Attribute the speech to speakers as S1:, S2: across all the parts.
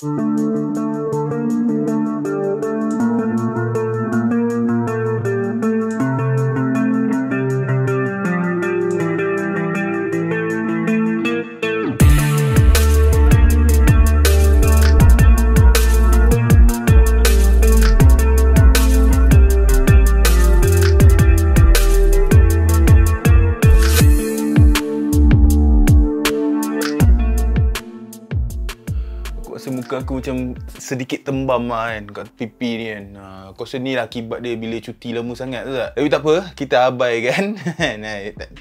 S1: Muka aku macam sedikit tembam kan kat pipi ni kan. Aku rasa ni lah akibat dia bila cuti lama sangat tu tak? Tapi tak apa, kita abaikan.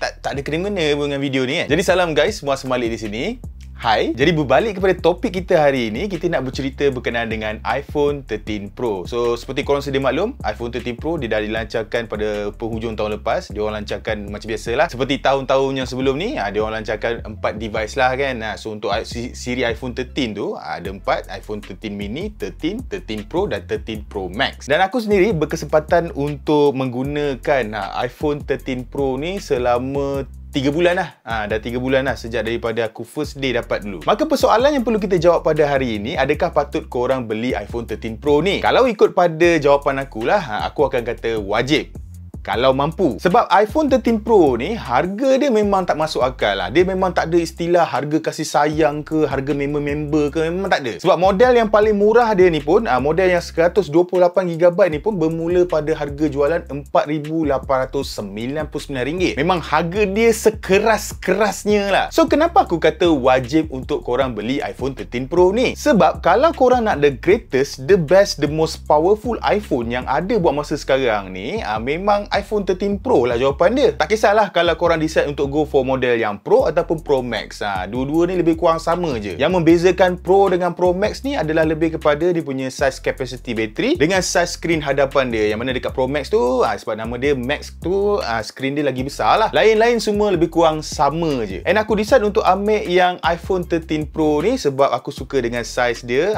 S1: tak ada kena-mena pun dengan video ni kan. Jadi salam guys, Muaz Malik di sini. Hai, jadi berbalik kepada topik kita hari ini, kita nak bercerita berkenaan dengan iPhone 13 Pro. So, seperti korang sedia maklum, iPhone 13 Pro dia dah dilancarkan pada penghujung tahun lepas. Dia orang lancarkan macam biasalah. Seperti tahun-tahun yang sebelum ni, dia orang lancarkan 4 device lah kan. So, untuk siri iPhone 13 tu, ada 4, iPhone 13 mini, 13, 13 Pro dan 13 Pro Max. Dan aku sendiri berkesempatan untuk menggunakan iPhone 13 Pro ni selama 3 bulan lah. Dah 3 bulan lah sejak daripada aku first day dapat dulu. Maka persoalan yang perlu kita jawab pada hari ini, adakah patut korang beli iPhone 13 Pro ni? Kalau ikut pada jawapan aku lah, aku akan kata wajib. Kalau mampu. Sebab iPhone 13 Pro ni, harga dia memang tak masuk akal lah. Dia memang tak ada istilah harga kasih sayang ke, harga member-member ke, memang tak ada. Sebab model yang paling murah dia ni pun, model yang 128GB ni pun bermula pada harga jualan RM4,899. Memang harga dia sekeras-kerasnya lah. So, kenapa aku kata wajib untuk korang beli iPhone 13 Pro ni? Sebab kalau korang nak the greatest, the best, the most powerful iPhone yang ada buat masa sekarang ni, memang iPhone 13 Pro lah jawapan dia. Tak kisahlah kalau korang decide untuk go for model yang Pro ataupun Pro Max. Dua-dua ni lebih kurang sama je. Yang membezakan Pro dengan Pro Max ni adalah lebih kepada dia punya size capacity bateri dengan size screen hadapan dia. Yang mana dekat Pro Max tu, sebab nama dia Max tu, screen dia lagi besar lah. Lain-lain semua lebih kurang sama je. And aku decide untuk ambil yang iPhone 13 Pro ni sebab aku suka dengan size dia.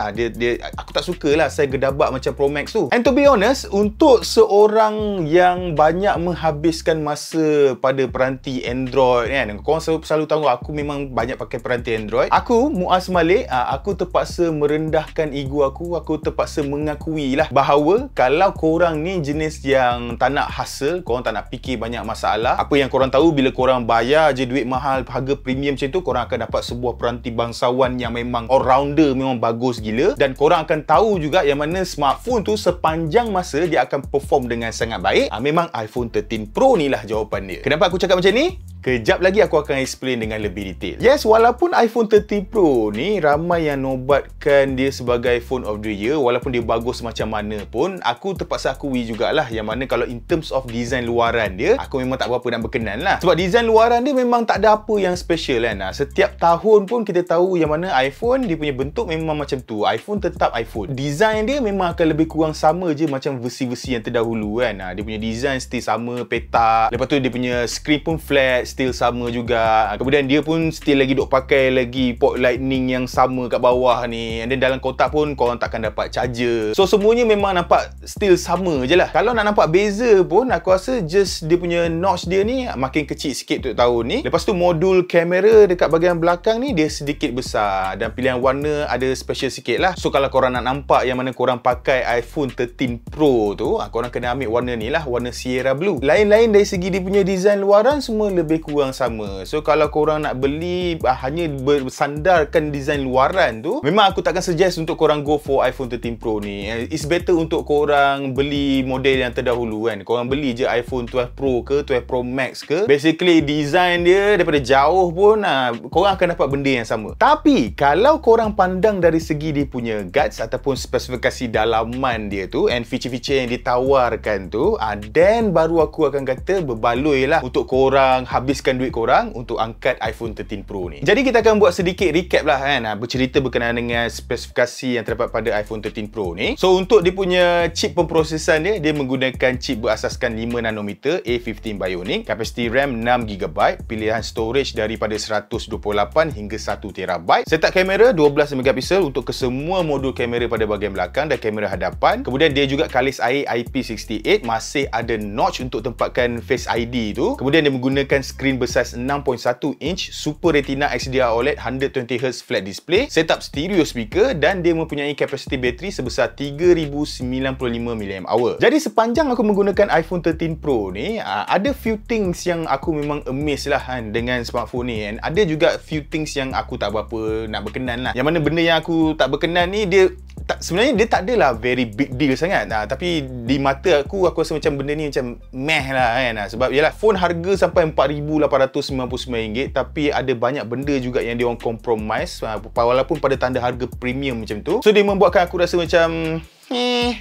S1: Aku tak suka lah size gedabak macam Pro Max tu. And to be honest, untuk seorang yang banyak menghabiskan masa pada peranti Android kan. Korang selalu tahu aku memang banyak pakai peranti Android. Aku, Muaz Malik, aku terpaksa merendahkan ego aku. Aku terpaksa mengakui lah bahawa kalau korang ni jenis yang tak nak hustle, korang tak nak fikir banyak masalah. Apa yang korang tahu, bila korang bayar je duit mahal, harga premium macam tu, korang akan dapat sebuah peranti bangsawan yang memang all-rounder, memang bagus gila. Dan korang akan tahu juga yang mana smartphone tu sepanjang masa dia akan perform dengan sangat baik. Memang iPhone 13 Pro ni lah jawapan dia. Kenapa aku cakap macam ni? Kejap lagi aku akan explain dengan lebih detail. Yes, walaupun iPhone 13 Pro ni ramai yang nobatkan dia sebagai phone of the year, walaupun dia bagus macam mana pun, aku terpaksa akui jugalah yang mana kalau in terms of design luaran dia, aku memang tak berapa nak berkenan lah. Sebab design luaran dia memang tak ada apa yang special kan. Setiap tahun pun kita tahu yang mana iPhone dia punya bentuk memang macam tu. iPhone tetap iPhone. Design dia memang akan lebih kurang sama je macam versi-versi yang terdahulu kan. Dia punya design still sama, petak. Lepas tu dia punya screen pun flat, still sama juga. Kemudian dia pun still lagi duk pakai lagi port lightning yang sama kat bawah ni. And then dalam kotak pun korang takkan dapat charger. So semuanya memang nampak still sama je lah. Kalau nak nampak beza pun, aku rasa just dia punya notch dia ni makin kecil sikit untuk tahun ni. Lepas tu modul kamera dekat bahagian belakang ni dia sedikit besar. Dan pilihan warna ada special sikit lah. So kalau korang nak nampak yang mana korang pakai iPhone 13 Pro tu, korang kena ambil warna ni lah, warna Sierra Blue. Lain-lain dari segi dia punya design luaran semua lebih kurang sama. So kalau korang nak beli hanya bersandarkan design luaran tu, memang aku takkan suggest untuk korang go for iPhone 13 Pro ni. It's better untuk korang beli model yang terdahulu kan. Korang beli je iPhone 12 Pro ke 12 Pro Max ke, basically design dia daripada jauh pun korang akan dapat benda yang sama. Tapi kalau korang pandang dari segi dia punya guts ataupun spesifikasi dalaman dia tu and feature-feature yang ditawarkan tu, then baru aku akan kata berbaloi lah untuk korang habiskan duit korang untuk angkat iPhone 13 Pro ni. Jadi kita akan buat sedikit recap lah kan, bercerita berkenaan dengan spesifikasi yang terdapat pada iPhone 13 Pro ni. So untuk dia punya chip pemprosesan dia menggunakan chip berasaskan 5nm A15 Bionic, kapasiti RAM 6GB, pilihan storage daripada 128 hingga 1TB, setup kamera 12MP untuk kesemua modul kamera pada bahagian belakang dan kamera hadapan. Kemudian dia juga kalis air IP68, masih ada notch untuk tempatkan Face ID tu. Kemudian dia menggunakan skrin bersaiz 6.1 inch Super Retina XDR OLED 120Hz flat display, setup stereo speaker dan dia mempunyai kapasiti bateri sebesar 3095 mAh. Jadi sepanjang aku menggunakan iPhone 13 Pro ni, ada few things yang aku memang amazed lah kan dengan smartphone ni, and ada juga few things yang aku tak berapa nak berkenan lah. Yang mana benda yang aku tak berkenan ni, dia sebenarnya dia tak adalah very big deal sangat, tapi di mata aku rasa macam benda ni macam meh lah kan. Sebab yalah, phone harga sampai RM4,899, tapi ada banyak benda juga yang dia orang compromise, walaupun pada tanda harga premium macam tu. So dia membuatkan aku rasa macam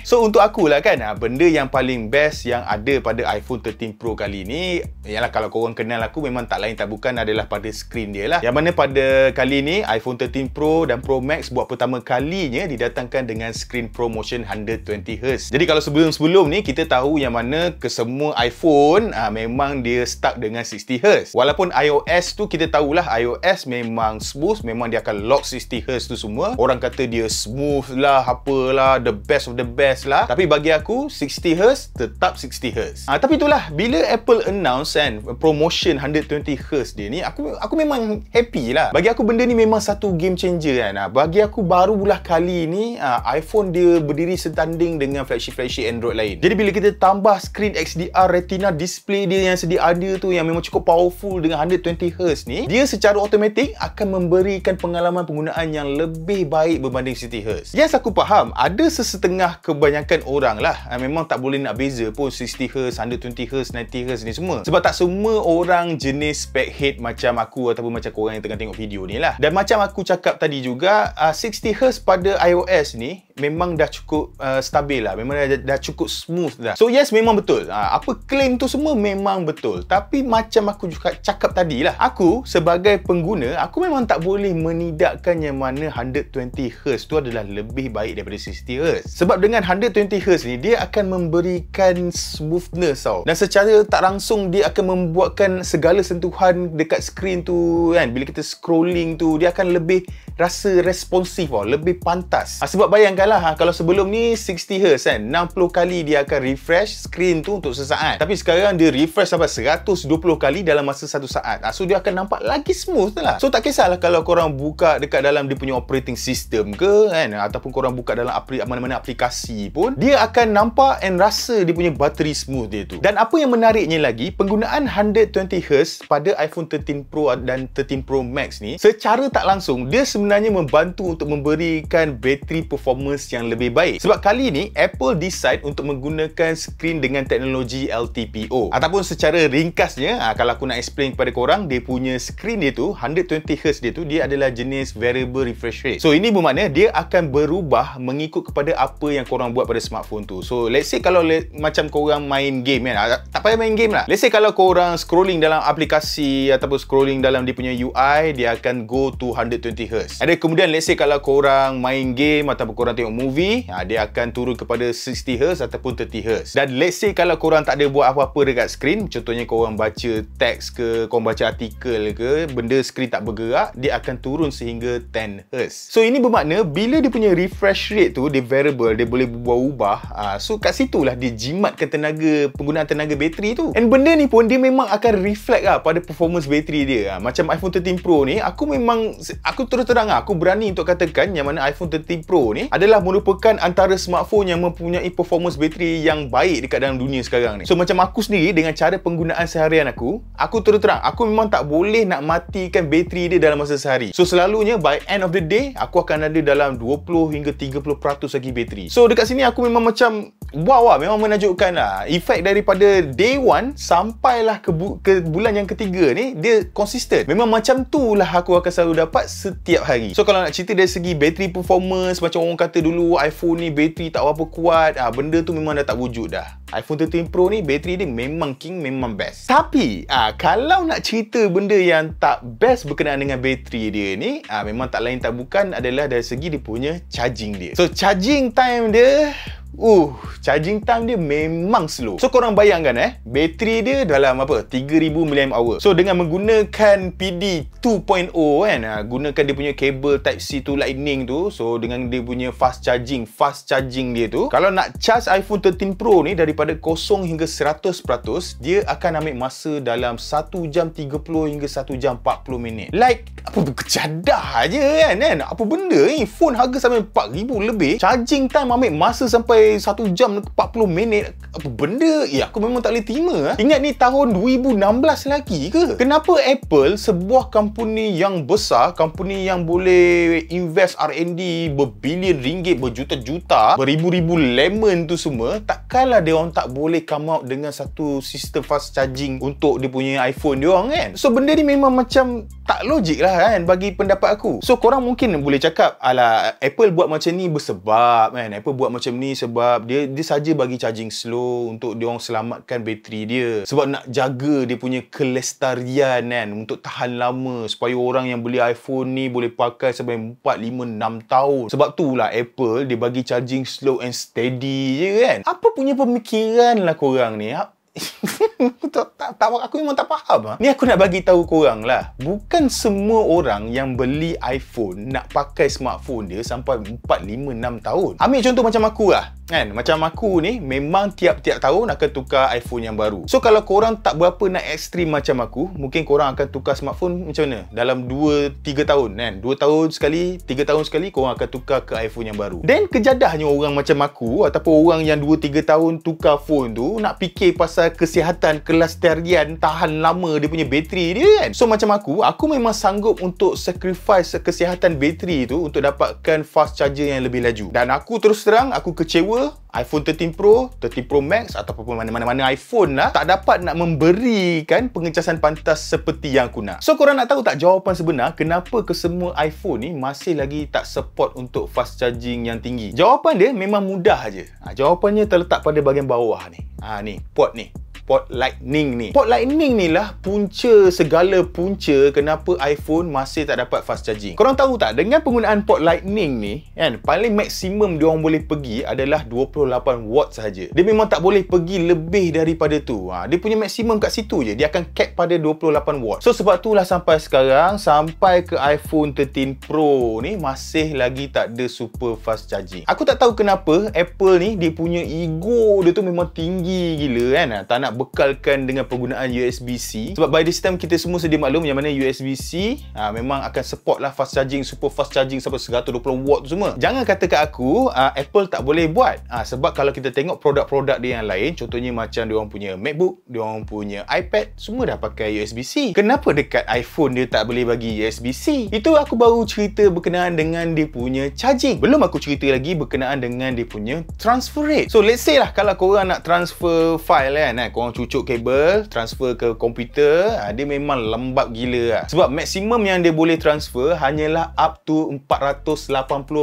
S1: so untuk aku lah kan, benda yang paling best yang ada pada iPhone 13 Pro kali ni ialah, kalau korang kenal aku, memang tak lain tak bukan adalah pada skrin dia lah. Yang mana pada kali ni iPhone 13 Pro dan Pro Max buat pertama kalinya didatangkan dengan skrin ProMotion 120Hz. Jadi kalau sebelum-sebelum ni kita tahu yang mana kesemua iPhone memang dia stuck dengan 60Hz. Walaupun iOS tu kita tahulah iOS memang smooth, memang dia akan lock 60Hz tu semua. Orang kata dia smooth lah, apalah, the best of the best lah. Tapi bagi aku 60Hz tetap 60Hz. Tapi itulah, bila Apple announce kan ProMotion 120Hz dia ni, aku memang happy lah. Bagi aku benda ni memang satu game changer kan. Bagi aku barulah kali ni iPhone dia berdiri setanding dengan flagship Android lain. Jadi bila kita tambah skrin XDR Retina display dia yang sedia ada tu, yang memang cukup powerful dengan 120Hz ni, dia secara automatik akan memberikan pengalaman penggunaan yang lebih baik berbanding 60Hz. Yes, aku faham ada setengah kebanyakan orang lah memang tak boleh nak beza pun 60Hz, 120Hz, 90Hz ni semua. Sebab tak semua orang jenis spec head macam aku ataupun macam korang yang tengah tengok video ni lah. Dan macam aku cakap tadi juga, 60Hz pada iOS ni memang dah cukup stabil lah, memang dah cukup smooth dah. So yes, memang betul, apa claim tu semua memang betul. Tapi macam aku juga cakap tadi lah, aku sebagai pengguna, aku memang tak boleh menidakkan yang mana 120Hz tu adalah lebih baik daripada 60Hz. Sebab dengan 120Hz ni, dia akan memberikan smoothness tau. Dan secara tak langsung dia akan membuatkan segala sentuhan dekat skrin tu kan, bila kita scrolling tu, dia akan lebih rasa responsif tau, lebih pantas. Sebab bayangkanlah kalau sebelum ni 60Hz kan, 60 kali dia akan refresh skrin tu untuk sesaat. Tapi sekarang dia refresh sampai 120 kali dalam masa 1 saat. So dia akan nampak lagi smooth lah. So tak kisahlah kalau korang buka dekat dalam dia punya operating system ke kan, ataupun korang buka dalam mana-mana aplikasi pun, dia akan nampak and rasa dia punya battery smooth dia tu. Dan apa yang menariknya lagi, penggunaan 120Hz pada iPhone 13 Pro dan 13 Pro Max ni, secara tak langsung dia sebenarnya membantu untuk memberikan battery performance yang lebih baik. Sebab kali ni Apple decide untuk menggunakan skrin dengan teknologi LTPO, ataupun secara ringkasnya, kalau aku nak explain kepada korang, dia punya skrin dia tu, 120Hz dia tu, dia adalah jenis variable refresh rate. So ini bermakna dia akan berubah mengikut kepada apa yang korang buat pada smartphone tu. So let's say kalau macam korang main game kan, tak payah main game lah, let's say kalau korang scrolling dalam aplikasi ataupun scrolling dalam dia punya UI, dia akan go to 120Hz. Ada kemudian let's say kalau korang main game ataupun korang tengok movie, dia akan turun kepada 60Hz ataupun 30Hz. Dan let's say kalau korang tak ada buat apa-apa dekat skrin, contohnya korang baca teks ke, korang baca artikel ke, benda skrin tak bergerak, dia akan turun sehingga 10Hz. So ini bermakna bila dia punya refresh rate tu, dia variable, dia boleh berubah-ubah. So kat situlah dia jimatkan penggunaan tenaga bateri tu. And benda ni pun dia memang akan reflect pada performance bateri dia. Macam iPhone 13 Pro ni, aku terus terang aku berani untuk katakan yang mana iPhone 13 Pro ni adalah merupakan antara smartphone yang mempunyai performance bateri yang baik dekat dalam dunia sekarang ni. So macam aku sendiri, dengan cara penggunaan seharian aku terus terang, aku memang tak boleh nak matikan bateri dia dalam masa sehari. So selalunya by end of the day, aku akan ada dalam 20 hingga 30% lagi bateri. So dekat sini aku memang macam wow, memang menakjubkan lah. Efek daripada day 1 sampailah ke bulan yang ketiga ni, dia konsisten. Memang macam tu lah aku akan selalu dapat setiap hari. So kalau nak cerita dari segi bateri performance, macam orang kata dulu iPhone ni bateri tak berapa kuat, benda tu memang dah tak wujud dah. iPhone 13 Pro ni bateri dia memang king, memang best. Tapi kalau nak cerita benda yang tak best berkenaan dengan bateri dia ni, memang tak lain tak bukan adalah dari segi dia punya charging dia. So charging time dia charging time dia memang slow. So korang bayangkan bateri dia dalam 3000 mAh. So dengan menggunakan PD 2.0 kan, gunakan dia punya kabel type C to lightning tu, so dengan dia punya fast charging dia tu, kalau nak charge iPhone 13 Pro ni daripada 0 hingga 100%, dia akan ambil masa dalam 1 jam 30 hingga 1 jam 40 minit. Like, apa kejadah je kan? Apa benda ni? Phone harga sampai 4,000 lebih, charging time ambil masa sampai 1 jam 40 minit. Apa benda? Aku memang tak boleh terima. Ingat ni tahun 2016 lagi ke? Kenapa Apple, sebuah company yang besar, company yang boleh invest R&D berbilion ringgit, berjuta-juta, beribu-ribu lemon tu semua, takkanlah dia orang tak boleh come out dengan satu sistem fast charging untuk dia punya iPhone dia orang kan? So benda ni memang macam tak logik lah kan bagi pendapat aku. So korang mungkin boleh cakap, alah, Apple buat macam ni bersebab kan, Apple buat macam ni sebab dia saja bagi charging slow untuk dia orang selamatkan bateri dia, sebab nak jaga dia punya kelestarian kan, untuk tahan lama, supaya orang yang beli iPhone ni boleh pakai sampai 4, 5, 6 tahun. Sebab tu lah Apple dia bagi charging slow and steady je kan. Apa punya pemikiran lah korang ni? Aku memang tak faham. Ni aku nak bagi tahu korang lah, bukan semua orang yang beli iPhone nak pakai smartphone dia sampai 4, 5, 6 tahun. Ambil contoh macam aku lah kan. Macam aku ni memang tiap-tiap tahun akan tukar iPhone yang baru. So kalau korang tak berapa nak ekstrim macam aku, mungkin korang akan tukar smartphone macam mana? Dalam 2-3 tahun kan, 2 tahun sekali, 3 tahun sekali korang akan tukar ke iPhone yang baru. Dan kejadahnya orang macam aku ataupun orang yang 2-3 tahun tukar phone tu nak fikir pasal kesihatan, kelestarian, tahan lama dia punya bateri dia kan. So macam aku memang sanggup untuk sacrifice kesihatan bateri tu untuk dapatkan fast charger yang lebih laju. Dan aku terus terang, aku kecewa iPhone 13 Pro, 13 Pro Max ataupun mana-mana iPhone lah tak dapat nak memberikan pengecasan pantas seperti yang aku nak. So korang nak tahu tak jawapan sebenar kenapa kesemua iPhone ni masih lagi tak support untuk fast charging yang tinggi? Jawapan dia memang mudah aje. Jawapannya terletak pada bahagian bawah ni. Ni port ni, port lightning ni. Port lightning ni lah punca segala punca kenapa iPhone masih tak dapat fast charging. Korang tahu tak, dengan penggunaan port lightning ni kan, paling maksimum dia orang boleh pergi adalah 28 watt sahaja. Dia memang tak boleh pergi lebih daripada tu. Dia punya maksimum kat situ je. Dia akan cap pada 28 watt. So sebab itulah sampai sekarang, sampai ke iPhone 13 Pro ni masih lagi tak ada super fast charging. Aku tak tahu kenapa Apple ni dia punya ego dia tu memang tinggi gila kan. Tak nak bekalkan dengan penggunaan USB-C, sebab by this time kita semua sedia maklum yang mana USB-C memang akan support lah fast charging, super fast charging sampai 120 watt tu semua. Jangan kata kat aku Apple tak boleh buat, sebab kalau kita tengok produk-produk dia yang lain, contohnya macam dia orang punya MacBook, dia orang punya iPad, semua dah pakai USB-C. Kenapa dekat iPhone dia tak boleh bagi USB-C? Itu aku baru cerita berkenaan dengan dia punya charging. Belum aku cerita lagi berkenaan dengan dia punya transfer rate. So let's say lah kalau korang nak transfer file kan, korang cucuk kabel, transfer ke komputer, dia memang lambat gila lah. Sebab maksimum yang dia boleh transfer hanyalah up to 480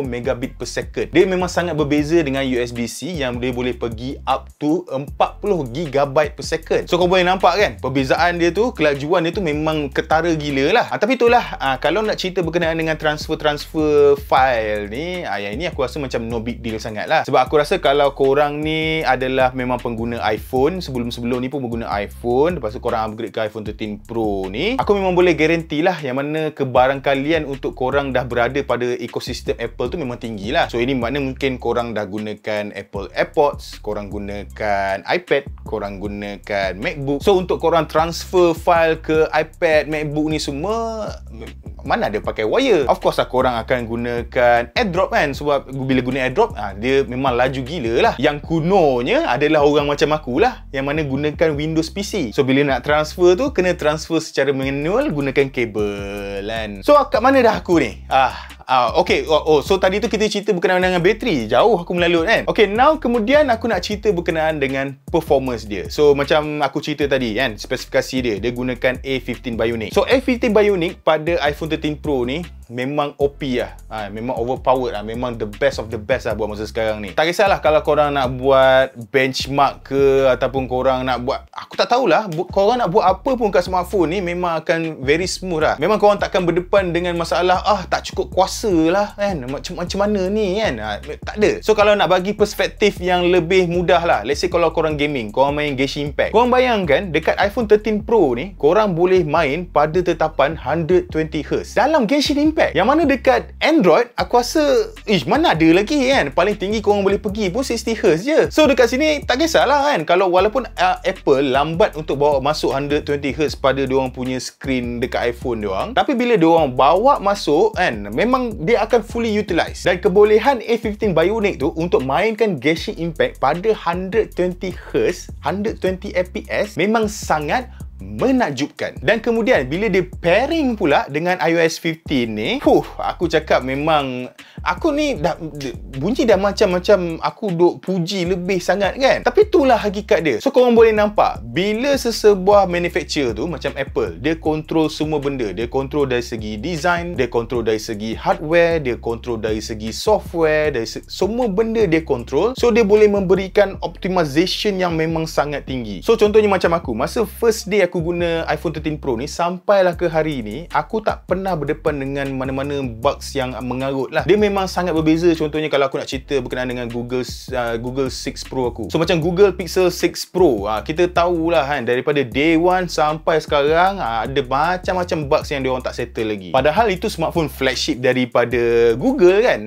S1: megabit per second. Dia memang sangat berbeza dengan USB-C yang dia boleh pergi up to 40 gigabyte per second. So kau boleh nampak kan, perbezaan dia tu, kelajuan dia tu memang ketara gila lah. Tapi itulah, kalau nak cerita berkenaan dengan transfer file ni, yang ini aku rasa macam no big deal sangat lah. Sebab aku rasa kalau korang ni adalah memang pengguna iPhone, sebelum ni pun pengguna iPhone, lepas tu korang upgrade ke iPhone 13 Pro ni, aku memang boleh garanti lah yang mana kebarangkalian untuk korang dah berada pada ekosistem Apple tu memang tinggi lah. So ini makna mungkin korang dah gunakan Apple AirPods, korang gunakan iPad, korang gunakan MacBook. So untuk korang transfer file ke iPad, MacBook ni semua, mana ada pakai wire. Of course lah korang akan gunakan AirDrop kan, sebab bila guna AirDrop dia memang laju gila lah. Yang kunonya adalah orang macam aku lah, yang mana gunakan Windows PC. So bila nak transfer tu kena transfer secara manual gunakan kabel kan. So kat mana dah aku ni? Okay. So tadi tu kita cerita berkenaan dengan bateri. Jauh aku melalut kan. Okay, now kemudian aku nak cerita berkenaan dengan performance dia. So macam aku cerita tadi kan, spesifikasi dia gunakan A15 Bionic. So A15 Bionic pada iPhone 13 Pro ni memang OP lah. Memang overpowered lah. Memang the best of the best lah buat masa sekarang ni. Tak kisahlah kalau korang nak buat benchmark ke ataupun korang nak buat, aku tak tahulah, korang nak buat apa pun kat smartphone ni memang akan very smooth lah. Memang korang takkan berdepan dengan masalah tak cukup kuasa lah kan, macam mana ni kan. Tak ada. So kalau nak bagi perspektif yang lebih mudah lah, let's say kalau korang gaming, korang main Genshin Impact, korang bayangkan dekat iPhone 13 Pro ni korang boleh main pada tetapan 120Hz dalam Genshin Impact, yang mana dekat Android aku rasa mana ada lagi kan, paling tinggi korang boleh pergi pun 60Hz je. So dekat sini tak kisahlah kan, kalau walaupun Apple lambat untuk bawa masuk 120Hz pada diorang punya screen dekat iPhone diorang, tapi bila diorang bawa masuk kan, memang dia akan fully utilize. Dan kebolehan A15 Bionic tu untuk mainkan Genshin Impact pada 120Hz 120fps memang sangat menakjubkan. Dan kemudian bila dia pairing pula dengan iOS 15 ni, aku cakap memang aku ni dah bunyi dah macam aku duk puji lebih sangat kan, tapi itulah hakikat dia. So korang boleh nampak bila sesebuah manufacturer tu macam Apple, dia kontrol semua benda. Dia kontrol dari segi design, dia kontrol dari segi hardware, dia kontrol dari segi software, semua benda dia kontrol. So dia boleh memberikan optimization yang memang sangat tinggi. So contohnya macam aku, masa first day aku guna iPhone 13 Pro ni sampailah ke hari ni, aku tak pernah berdepan dengan mana-mana bugs yang mengarut lah. Dia memang sangat berbeza. Contohnya kalau aku nak cerita berkenaan dengan Google 6 Pro aku. So macam Google Pixel 6 Pro, kita tahulah kan, daripada day 1 sampai sekarang ada macam-macam bugs yang diorang tak settle lagi. Padahal itu smartphone flagship daripada Google kan.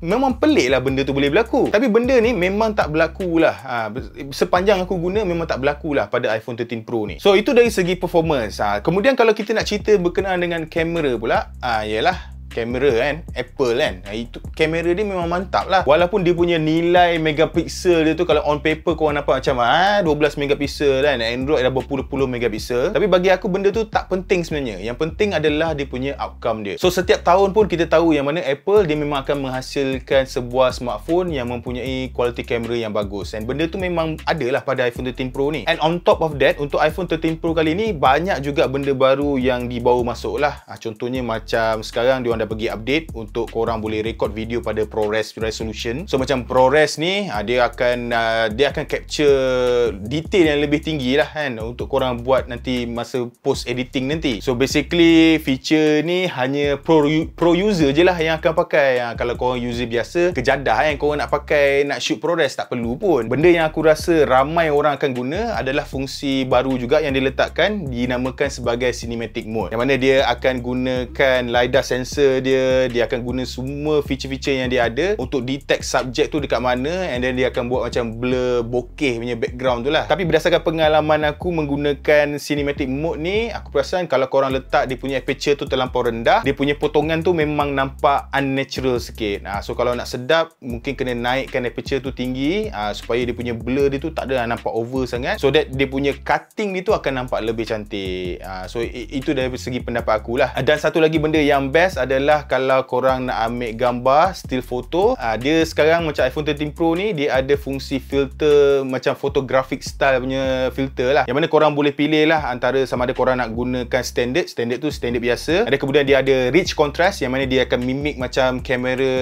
S1: Memang pelik lah benda tu boleh berlaku. Tapi benda ni memang tak berlaku lah. Sepanjang aku guna memang tak berlaku lah pada iPhone 13 Pro ni. So itu dari segi performance. Kemudian kalau kita nak cerita berkenaan dengan kamera pula, yalah, kamera kan, Apple kan, itu kamera dia memang mantap lah. Walaupun dia punya nilai megapiksel dia tu kalau on paper korang nampak macam 12 megapiksel kan, Android dah berpuluh-puluh megapiksel, tapi bagi aku benda tu tak penting sebenarnya. Yang penting adalah dia punya outcome dia. So setiap tahun pun kita tahu yang mana Apple dia memang akan menghasilkan sebuah smartphone yang mempunyai quality kamera yang bagus, and benda tu memang ada lah pada iPhone 13 Pro ni. And on top of that, untuk iPhone 13 Pro kali ni banyak juga benda baru yang dibawa masuk lah. Contohnya macam sekarang diorang dah bagi update untuk korang boleh record video pada ProRes resolution. So macam ProRes ni dia akan capture detail yang lebih tinggi lah kan, untuk korang buat nanti masa post editing nanti. So basically feature ni hanya pro user je lah yang akan pakai. Kalau korang user biasa kejadah kan, korang nak pakai nak shoot ProRes tak perlu pun. Benda yang aku rasa ramai orang akan guna adalah fungsi baru juga yang diletakkan, dinamakan sebagai cinematic mode, yang mana dia akan gunakan LiDAR sensor dia akan guna semua feature-feature yang dia ada untuk detect subjek tu dekat mana, and then dia akan buat macam blur bokeh punya background tu lah. Tapi berdasarkan pengalaman aku menggunakan cinematic mode ni, aku perasan kalau korang letak dia punya aperture tu terlampau rendah, dia punya potongan tu memang nampak unnatural sikit. So kalau nak sedap mungkin kena naikkan aperture tu tinggi, supaya dia punya blur dia tu tak ada nampak over sangat, so that dia punya cutting dia tu akan nampak lebih cantik. So itu dari segi pendapat aku lah. Dan satu lagi benda yang best adalah kalau korang nak ambil gambar still photo, dia sekarang macam iPhone 13 Pro ni dia ada fungsi filter macam photographic style punya filter lah, yang mana korang boleh pilih lah antara sama ada korang nak gunakan standard tu standard biasa, ada kemudian dia ada rich contrast yang mana dia akan mimik macam kamera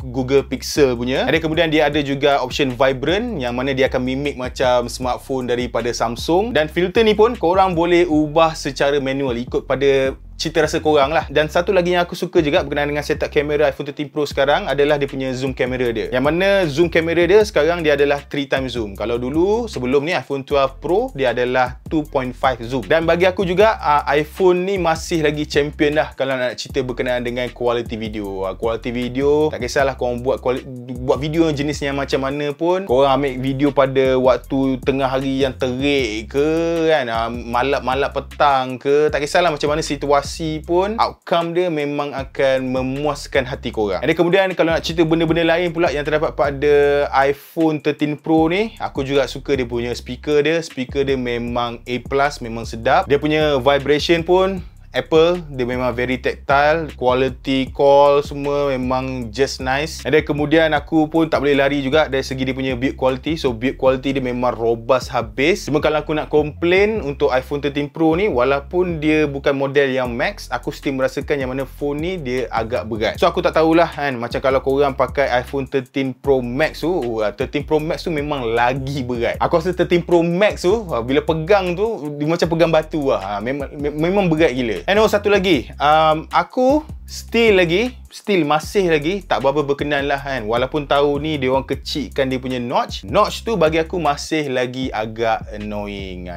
S1: Google Pixel punya, ada kemudian dia ada juga option vibrant yang mana dia akan mimik macam smartphone daripada Samsung, dan filter ni pun korang boleh ubah secara manual ikut pada cita rasa korang lah. Dan satu lagi yang aku suka juga berkenaan dengan setup kamera iPhone 13 Pro sekarang adalah dia punya zoom kamera dia, yang mana zoom kamera dia sekarang dia adalah 3 times zoom. Kalau dulu sebelum ni iPhone 12 Pro dia adalah 2.5 zoom. Dan bagi aku juga iPhone ni masih lagi champion lah kalau nak cerita berkenaan dengan quality video. Quality video tak kisahlah korang buat video jenis yang macam mana pun, korang ambil video pada waktu tengah hari yang terik ke kan, malap-malap petang ke, tak kisahlah macam mana situasi pun, outcome dia memang akan memuaskan hati korang. Dan kemudian kalau nak cerita benda-benda lain pula yang terdapat pada iPhone 13 Pro ni, aku juga suka dia punya speaker dia. Speaker dia memang A+, memang sedap. Dia punya vibration pun Apple, dia memang very tactile, quality call semua memang just nice. And then kemudian aku pun tak boleh lari juga dari segi dia punya build quality. So build quality dia memang robust habis. Cuma kalau aku nak komplain untuk iPhone 13 Pro ni, walaupun dia bukan model yang max, aku still merasakan yang mana phone ni dia agak berat. So aku tak tahulah kan, macam kalau korang pakai iPhone 13 Pro Max tu, 13 Pro Max tu memang lagi berat. Aku rasa 13 Pro Max tu bila pegang tu dia macam pegang batu lah. Memang berat gila. And satu lagi, aku still masih lagi tak berapa berkenan lah kan. Walaupun tahu ni dia orang kecilkan dia punya notch tu bagi aku masih lagi agak annoying.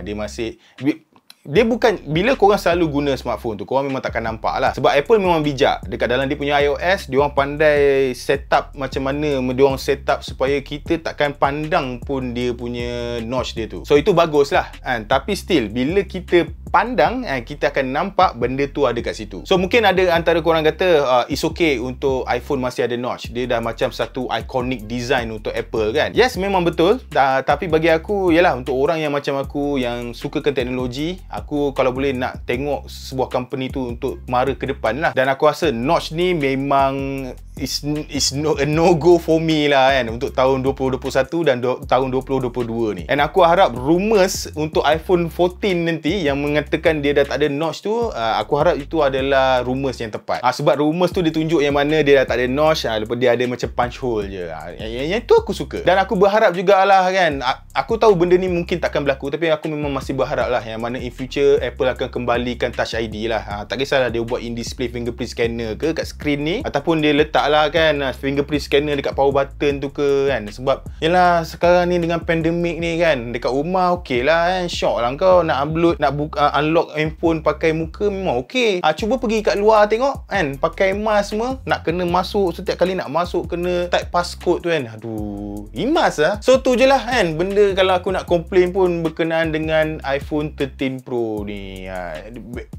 S1: Dia bukan, bila korang selalu guna smartphone tu, korang memang takkan nampak lah. Sebab Apple memang bijak. Dekat dalam dia punya iOS, dia orang pandai setup macam mana dia orang setup supaya kita takkan pandang pun dia punya notch dia tu. So itu bagus lah kan. Tapi still, bila kita pandang, kita akan nampak benda tu ada kat situ. So mungkin ada antara korang kata it's okay untuk iPhone masih ada notch. Dia dah macam satu iconic design untuk Apple kan. Yes, memang betul. Tapi bagi aku, yalah, untuk orang yang macam aku yang sukakan teknologi, aku kalau boleh nak tengok sebuah company tu untuk mara ke depan lah. Dan aku rasa notch ni memang is a no-go for me lah kan, untuk tahun 2021 dan tahun 2022 ni. And aku harap rumors untuk iPhone 14 nanti yang mengatakan dia dah tak ada notch tu, aku harap itu adalah rumors yang tepat. Sebab rumors tu dia tunjuk yang mana dia dah tak ada notch, lepas dia ada macam punch hole je. Yang tu aku suka. Dan aku berharap jugalah kan, aku tahu benda ni mungkin takkan berlaku, tapi aku memang masih berharap lah yang mana in future Apple akan kembalikan Touch ID lah. Tak kisahlah dia buat in-display fingerprint scanner ke kat screen ni, ataupun dia letak lah kan fingerprint scanner dekat power button tu ke kan. Sebab yalah, sekarang ni dengan pandemik ni kan, dekat rumah okey lah kan, syok lah kau nak upload, nak unlock handphone pakai muka memang okey. Cuba pergi kat luar tengok kan, pakai mask semua, nak kena masuk, setiap kali nak masuk kena type passcode tu kan. Aduh, imas lah. So tu je lah kan benda kalau aku nak komplain pun berkenaan dengan iPhone 13 Pro ni.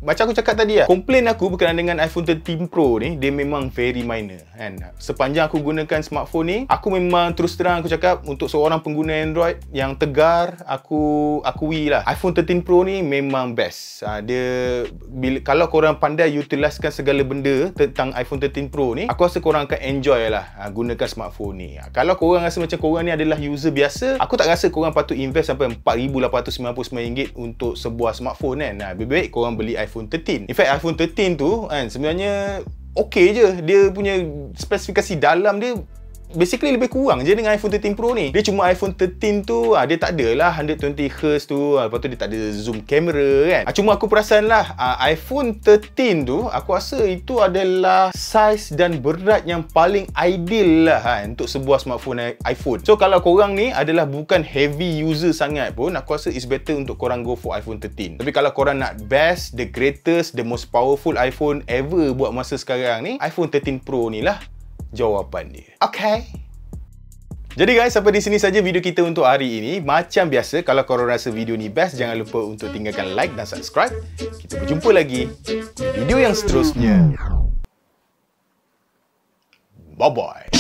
S1: Macam aku cakap tadi lah, komplain aku berkenaan dengan iPhone 13 Pro ni, dia memang very minor kan. Sepanjang aku gunakan smartphone ni, aku memang terus terang aku cakap, untuk seorang pengguna Android yang tegar, aku akui lah iPhone 13 Pro ni memang best. Kalau korang pandai utiliskan segala benda tentang iPhone 13 Pro ni, aku rasa korang akan enjoy lah gunakan smartphone ni. Kalau korang rasa macam korang ni adalah user biasa, aku tak rasa korang patut invest sampai RM4,899 untuk sebuah smartphone kan. Lebih baik korang beli iPhone 13. In fact, iPhone 13 tu kan sebenarnya okey je. Dia punya spesifikasi dalam dia basically lebih kurang je dengan iPhone 13 Pro ni. Dia cuma iPhone 13 tu dia tak adalah 120Hz tu, lepas tu dia tak ada zoom kamera kan. Cuma aku perasan lah iPhone 13 tu, aku rasa itu adalah saiz dan berat yang paling ideal lah untuk sebuah smartphone iPhone. So kalau korang ni adalah bukan heavy user sangat pun, aku rasa it's better untuk korang go for iPhone 13. Tapi kalau korang nak best, the greatest, the most powerful iPhone ever buat masa sekarang ni, iPhone 13 Pro ni lah jawapan dia. Okay. Jadi guys, sampai di sini saja video kita untuk hari ini. Macam biasa, kalau korang rasa video ni best, jangan lupa untuk tinggalkan like dan subscribe. Kita berjumpa lagi di video yang seterusnya. Bye-bye.